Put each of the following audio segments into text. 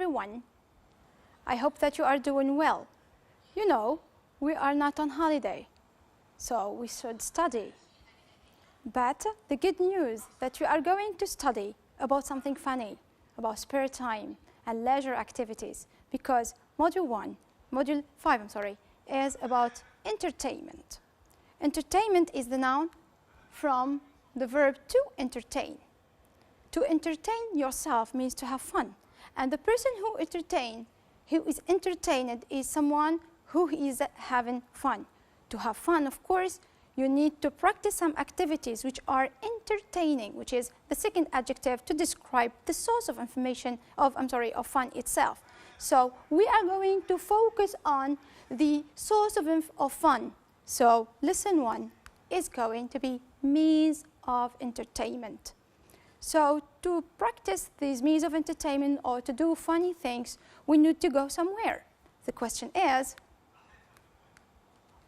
everyone. I hope that you are doing well. You know, we are not on holiday, so we should study. But the good news that we are going to study about something funny, about spare time and leisure activities, because Module 5, is about entertainment. Entertainment is the noun from the verb to entertain. To entertain yourself means to have fun. And the person who is entertained is someone who is having fun. To have fun, of course, you need to practice some activities which are entertaining, which is the second adjective to describe the source of of fun itself. So we are going to focus on the source of fun. So lesson 1 is going to be means of entertainment. So to practice these means of entertainment or to do funny things, we need to go somewhere. The question is,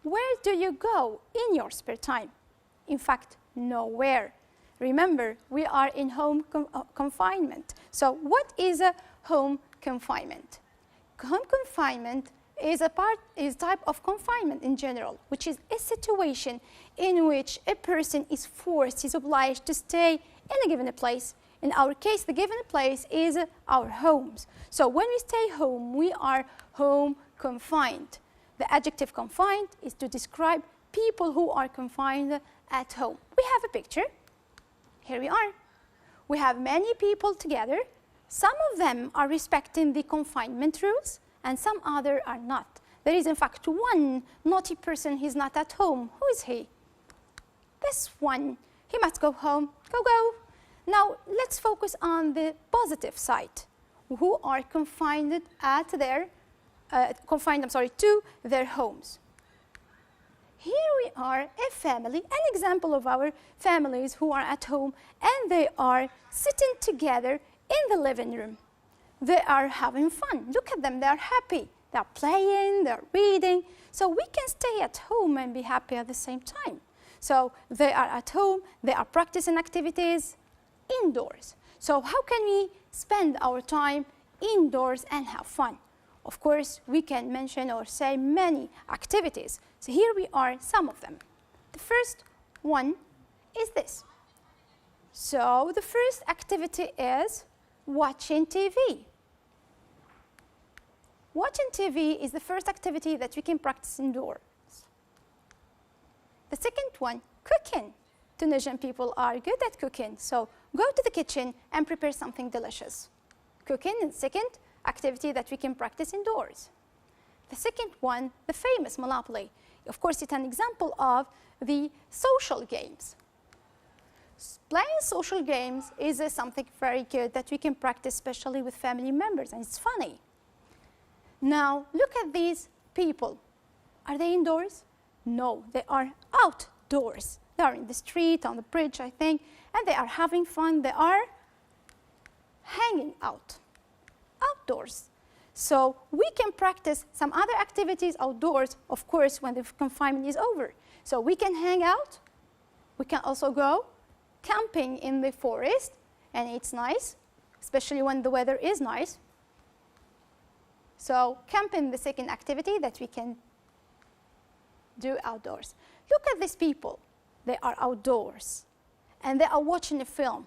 where do you go in your spare time? In fact, nowhere. Remember, we are in home confinement. So what is a home confinement? Home confinement is a type of confinement in general, which is a situation in which a person is obliged to stay in a given place. In our case, the given place is our homes. So when we stay home, we are home confined. The adjective confined is to describe people who are confined at home. We have a picture. Here we are. We have many people together. Some of them are respecting the confinement rules, and some other are not. There is, in fact, one naughty person who is not at home. Who is he? This one. He must go home. Go. Now, let's focus on the positive side, who are confined at their to their homes. Here we are, a family, an example of our families who are at home, and they are sitting together in the living room. They are having fun. Look at them, they are happy. They are playing, they are reading. So we can stay at home and be happy at the same time. So they are at home, they are practicing activities indoors. So how can we spend our time indoors and have fun? Of course, we can mention or say many activities. So here we are, some of them. The first one is this. So the first activity is watching TV. Watching TV is the first activity that we can practice indoors. The second one, cooking. Tunisian people are good at cooking, so go to the kitchen and prepare something delicious. Cooking is the second activity that we can practice indoors. The second one, the famous Monopoly. Of course, it's an example of the social games. Playing social games is something very good that we can practice, especially with family members, and it's funny. Now, look at these people. Are they indoors? No, they are outdoors. They are in the street, on the bridge, I think, and they are having fun. They are hanging out. Outdoors. So we can practice some other activities outdoors, of course, when the confinement is over. So we can hang out. We can also go camping in the forest, and it's nice, especially when the weather is nice. So camping, the second activity that we can do outdoors. Look at these people. They are outdoors, and they are watching a film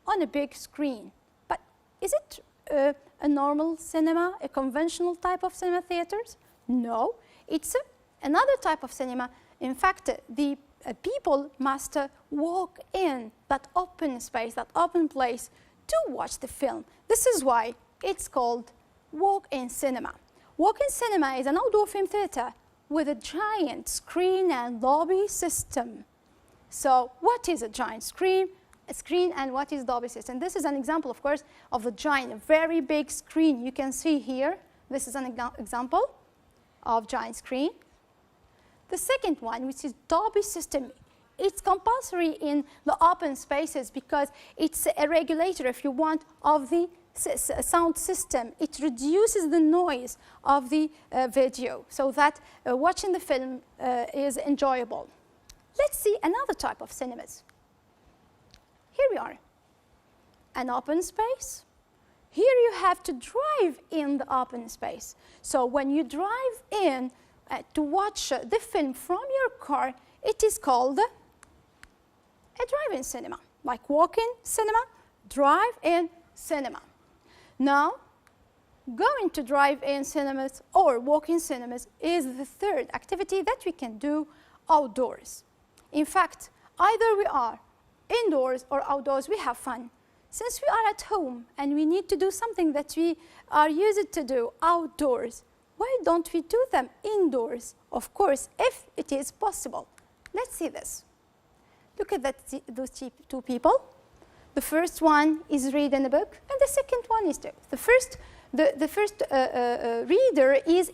on a big screen. But is it a normal cinema, a conventional type of cinema theaters? No, it's another type of cinema. In fact, the people must walk in that open space, that open place to watch the film. This is why it's called walk-in cinema. Walk-in cinema is an outdoor film theater with a giant screen and lobby system. So what is a giant screen? A screen, and what is Dolby system? This is an example, of course, of a giant, very big screen. You can see here, this is an example of giant screen. The second one, which is Dolby system, it's compulsory in the open spaces because it's a regulator, if you want, of the sound system. It reduces the noise of the video so that watching the film is enjoyable. Let's see another type of cinemas. Here we are, an open space, Here you have to drive in the open space. So when you drive in to watch the film from your car, it is called a drive-in cinema, like walk-in cinema, drive-in cinema. Now, going to drive-in cinemas or walk-in cinemas is the third activity that we can do outdoors. In fact, either we are indoors or outdoors, we have fun. Since we are at home and we need to do something that we are used to do outdoors, why don't we do them indoors? Of course, if it is possible. Let's see this. Look at those two people. The first one is reading a book, and the second one is too. The first reader is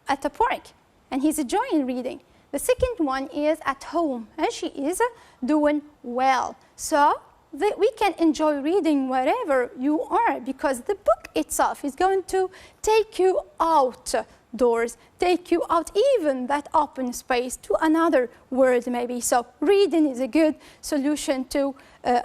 at a park, and he's enjoying reading. The second one is at home, and she is doing well. So we can enjoy reading wherever you are, because the book itself is going to take you outdoors, take you out even that open space to another world maybe. So reading is a good solution to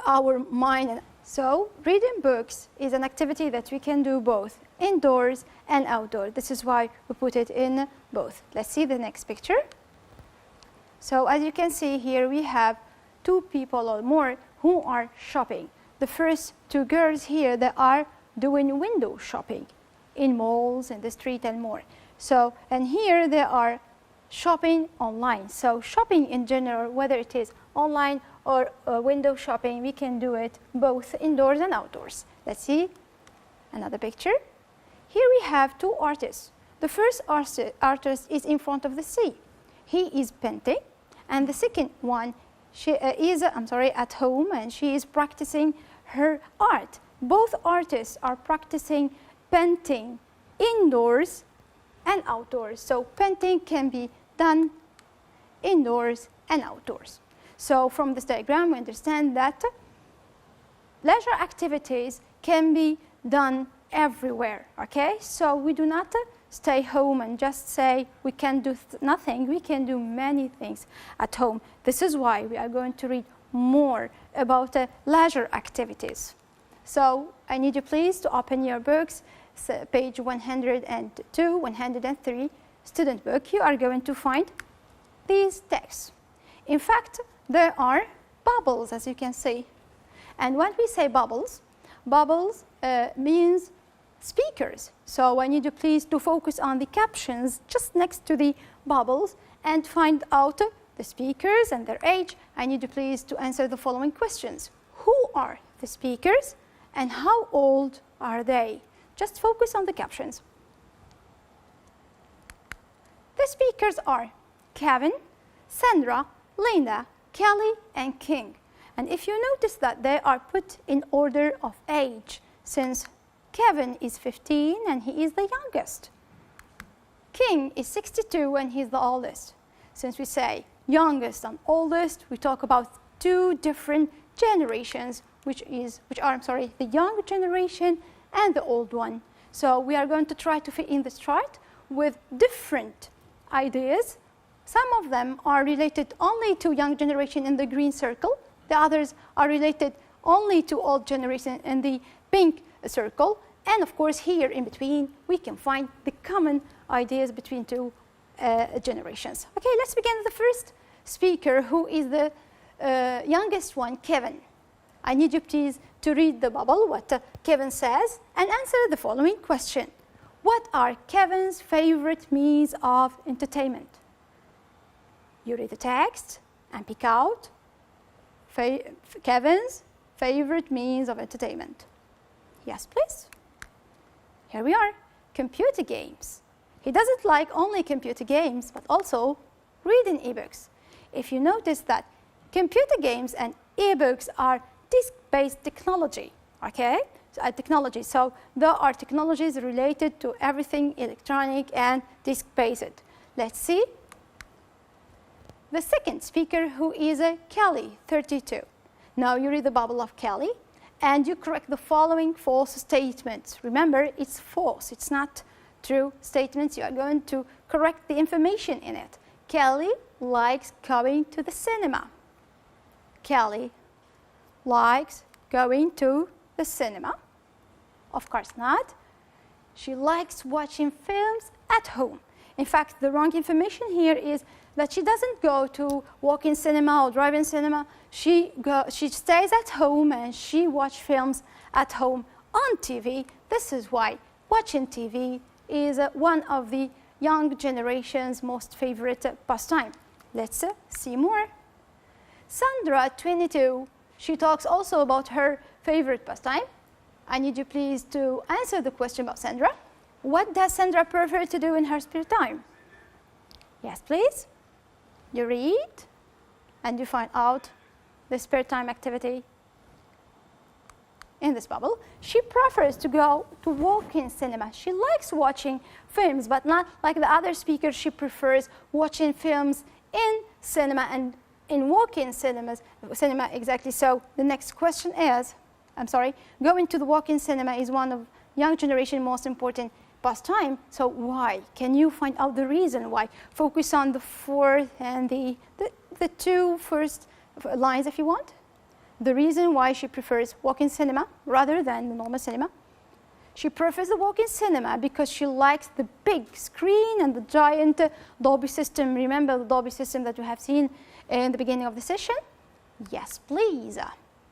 our mind. So reading books is an activity that we can do both indoors and outdoors. This is why we put it in both. Let's see the next picture. So as you can see here, we have two people or more who are shopping. The first two girls here, they are doing window shopping in malls, in the street and more. So, and here they are shopping online. So shopping in general, whether it is online or window shopping, we can do it both indoors and outdoors. Let's see another picture. Here we have two artists. The first artist is in front of the sea. He is painting, and the second one, she is at home, and she is practicing her art. Both artists are practicing painting indoors and outdoors. So painting can be done indoors and outdoors. So from this diagram, we understand that leisure activities can be done everywhere, okay? So we do not stay home and just say we can do nothing. We can do many things at home. This is why we are going to read more about leisure activities. So I need you please to open your books, so page 102, 103, student book. You are going to find these texts. In fact, there are bubbles, as you can see. And when we say bubbles, bubbles means speakers. So I need you please to focus on the captions just next to the bubbles and find out the speakers and their age. I need you please to answer the following questions. Who are the speakers and how old are they? Just focus on the captions. The speakers are Kevin, Sandra, Linda, Kelly, and King. And if you notice that they are put in order of age, since Kevin is 15 and he is the youngest. King is 62 and he's the oldest. Since we say youngest and oldest, we talk about two different generations, which are the young generation and the old one. So we are going to try to fit in this chart with different ideas. Some of them are related only to young generation in the green circle. The others are related only to old generation in the pink circle. And of course, here in between, we can find the common ideas between two generations. Okay, let's begin with the first speaker, who is the youngest one, Kevin. I need you please to read the bubble, what Kevin says, and answer the following question. What are Kevin's favorite means of entertainment? You read the text and pick out Kevin's favorite means of entertainment. Yes, please. Here we are, computer games. He doesn't like only computer games, but also reading ebooks. If you notice that computer games and ebooks are disk-based technology, okay? Technology. So there are technologies related to everything electronic and disk-based. Let's see. The second speaker, who is Kelly, 32. Now you read the bubble of Kelly and you correct the following false statements. Remember, it's false, it's not true statements. You are going to correct the information in it. Kelly likes going to the cinema. Kelly likes going to the cinema. Of course not. She likes watching films at home. In fact, the wrong information here is that she doesn't go to walk-in cinema or drive-in cinema. She stays at home and she watches films at home on TV. This is why watching TV is one of the young generation's most favorite pastime. Let's see more. Sandra, 22, she talks also about her favorite pastime. I need you please to answer the question about Sandra. What does Sandra prefer to do in her spare time? Yes, please. You read and you find out the spare time activity in this bubble. She prefers to go to walk-in cinema. She likes watching films, but not like the other speakers. She prefers watching films in cinema and in walk-in cinema exactly. So the next question is, going to the walk-in cinema is one of young generation most important pastime. So why? Can you find out the reason why? Focus on the fourth and the two first lines if you want. The reason why she prefers walk-in cinema rather than the normal cinema. She prefers the walk-in cinema because she likes the big screen and the giant Dolby system. Remember the Dolby system that we have seen in the beginning of the session? Yes, please.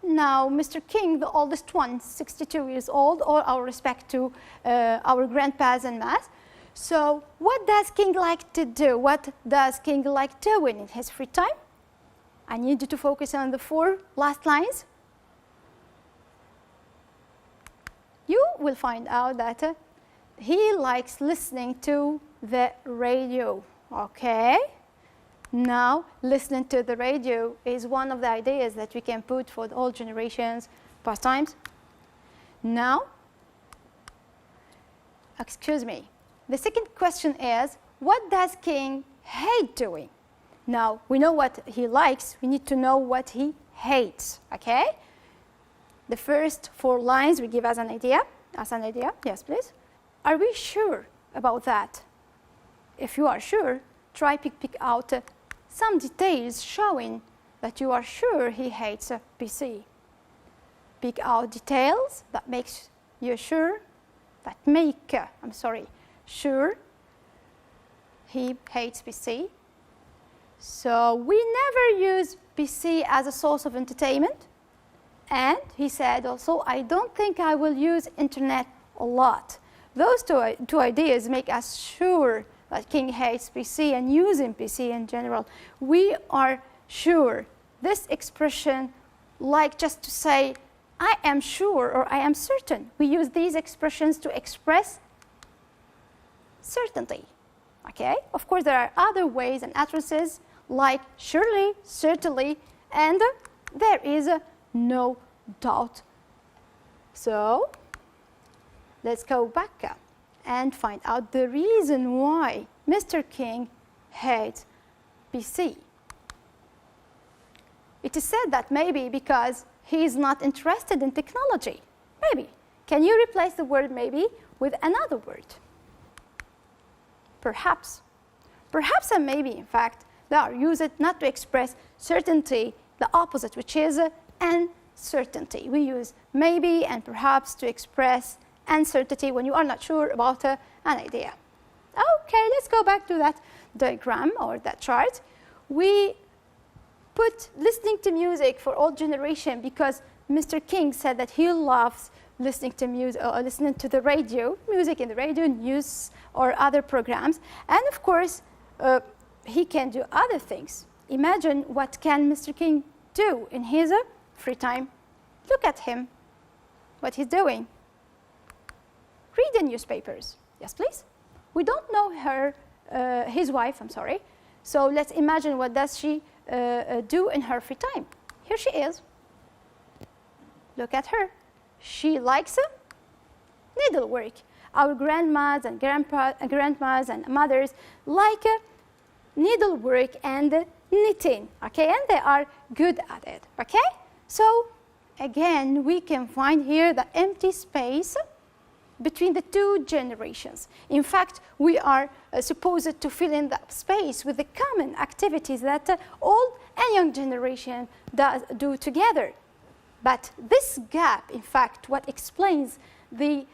Now, Mr. King, the oldest one, 62 years old, all our respect to our grandpas and mass. So what does King like to do? What does King like doing in his free time? I need you to focus on the four last lines. You will find out that he likes listening to the radio, okay? Now, listening to the radio is one of the ideas that we can put for all generations' pastimes. Now, excuse me, the second question is, what does King hate doing? Now, we know what he likes, we need to know what he hates, okay? The first four lines we give as an idea. Yes, please. Are we sure about that? If you are sure, try pick out some details showing that you are sure he hates PC. Pick out details that makes you sure, sure he hates PC. So we never use PC as a source of entertainment. And he said also, I don't think I will use internet a lot. Those two ideas make us sure that King hates PC and using PC in general. We are sure. This expression, like just to say, I am sure or I am certain. We use these expressions to express certainty. Okay? Of course, there are other ways and utterances like surely, certainly, and there is no doubt. So let's go back and find out the reason why Mr. King hates PC. It is said that maybe because he is not interested in technology. Maybe. Can you replace the word maybe with another word? Perhaps. Perhaps and maybe, in fact, they are used not to express certainty, the opposite, which is uncertainty. We use maybe and perhaps to express uncertainty when you are not sure about an idea. Okay, let's go back to that diagram or that chart. We put listening to music for all generation because Mr. King said that he loves listening to music or listening to the radio, music in the radio, news or other programs. And of course, he can do other things. Imagine what can Mr. King do in his free time. Look at him, what he's doing. Read the newspapers. Yes, please. We don't know his wife, So let's imagine what does she do in her free time. Here she is. Look at her. She likes needlework. Our grandmas and grandmas and mothers like needlework and knitting, okay? And they are good at it, okay? So again, we can find here the empty space between the two generations. In fact, we are supposed to fill in that space with the common activities that old and young generation do together. But this gap, in fact, what explains the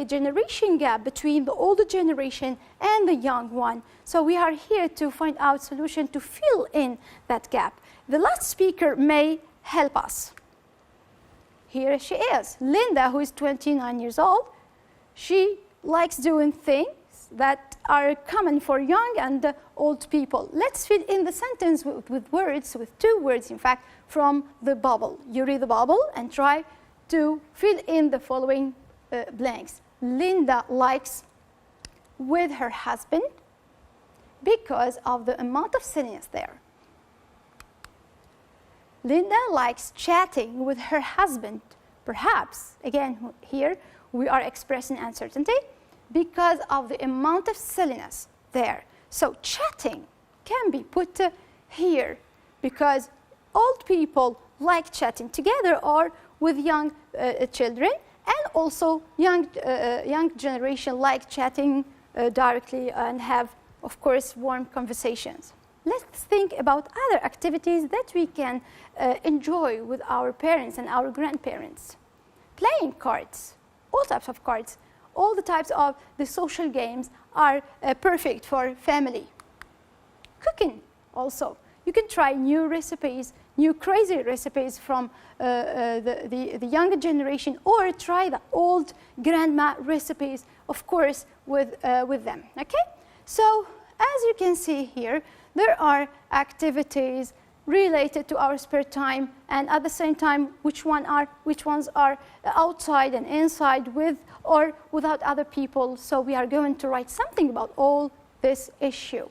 generation gap between the older generation and the young one. So we are here to find out solution to fill in that gap. The last speaker may help us. Here she is, Linda, who is 29 years old. She likes doing things that are common for young and old people. Let's fill in the sentence with words, with 2 words, in fact, from the bubble. You read the bubble and try to fill in the following blanks. Linda likes with her husband because of the amount of silliness there. Linda likes chatting with her husband, perhaps, again, here we are expressing uncertainty, because of the amount of silliness there. So chatting can be put here because old people like chatting together or with young children, and also young generation like chatting directly and have, of course, warm conversations. Let's think about other activities that we can enjoy with our parents and our grandparents. Playing cards, all types of cards, all the types of the social games are perfect for family. Cooking also. You can try new recipes, new crazy recipes from the younger generation, or try the old grandma recipes, of course, with them, okay? So, as you can see here, there are activities related to our spare time, and at the same time, which ones are outside and inside with or without other people. So we are going to write something about all this issue.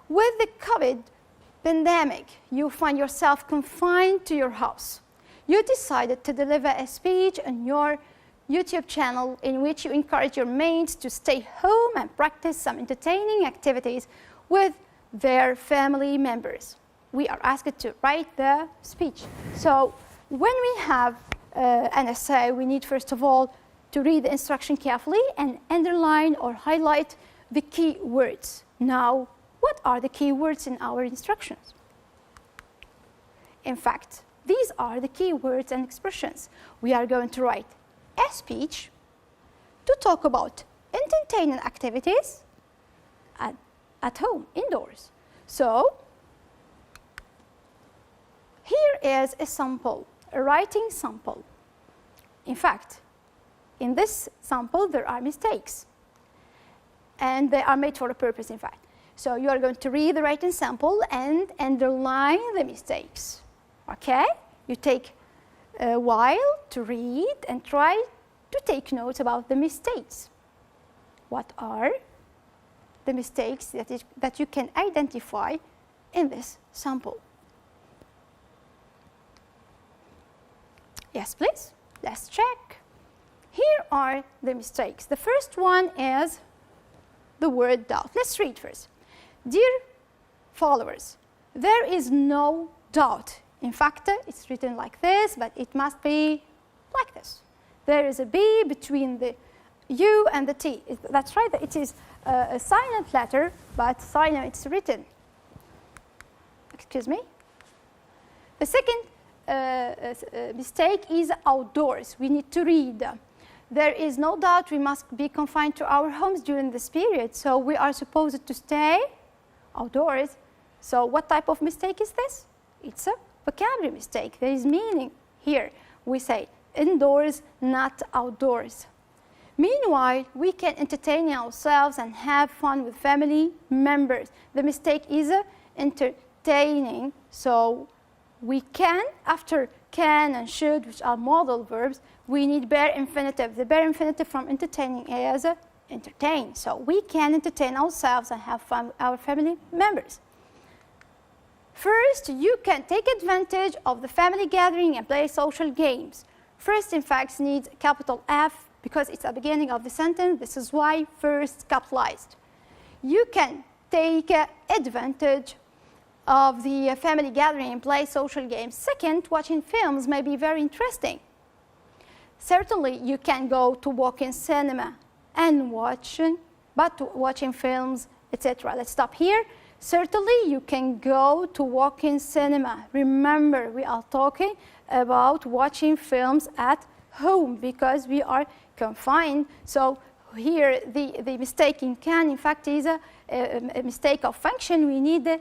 With the COVID pandemic, you find yourself confined to your house. You decided to deliver a speech on your YouTube channel in which you encourage your mates to stay home and practice some entertaining activities with their family members. We are asked to write the speech. So when we have an essay, we need, first of all, to read the instruction carefully and underline or highlight the key words. Now, what are the key words in our instructions? In fact, these are the key words and expressions. We are going to write a speech to talk about entertaining activities at home, indoors. So, here is a sample, a writing sample. In fact, in this sample, there are mistakes. And they are made for a purpose, in fact. So you are going to read the writing sample and underline the mistakes. Okay? You take a while to read and try to take notes about the mistakes. What are the mistakes that you can identify in this sample? Yes, please. Let's check. Here are the mistakes. The first one is the word doubt. Let's read first. Dear followers, there is no doubt. In fact, it's written like this, but it must be like this. There is a B between the U and the T. That's right, it is a silent letter, but silent, it's written. Excuse me. The second mistake is outdoors. We need to read. There is no doubt we must be confined to our homes during this period, so we are supposed to stay outdoors. So what type of mistake is this? It's a vocabulary mistake. There is meaning here. We say indoors, not outdoors. Meanwhile, we can entertain ourselves and have fun with family members. The mistake is entertaining, so we can, after can and should, which are modal verbs, we need bare infinitive. The bare infinitive from entertaining is entertain. So we can entertain ourselves and have fun with our family members. First, you can take advantage of the family gathering and play social games. First, in fact, needs capital F because it's at the beginning of the sentence. This is why first capitalized. You can take advantage of the family gathering and play social games. Second, watching films may be very interesting. Certainly, you can go to walk-in cinema and watching films, etc. Let's stop here. Certainly, you can go to walk-in cinema. Remember, we are talking about watching films at home because we are confined. So here the mistake in can, in fact, is a mistake of function. We need the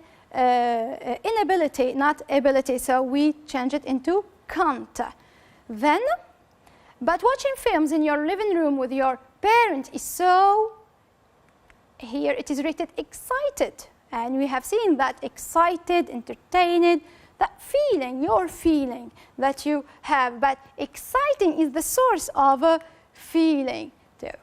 inability, not ability. So we change it into can't. Then, but watching films in your living room with your parent is so, here it is rated excited. And we have seen that excited, entertained, that feeling, your feeling that you have. But exciting is the source of a feeling.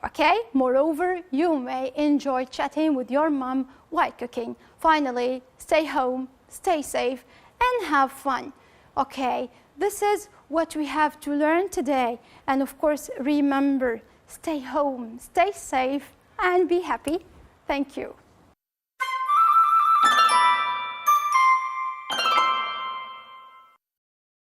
Okay? Moreover, you may enjoy chatting with your mom while cooking. Finally, stay home, stay safe, and have fun. Okay? This is what we have to learn today. And of course, remember, stay home, stay safe, and be happy. Thank you.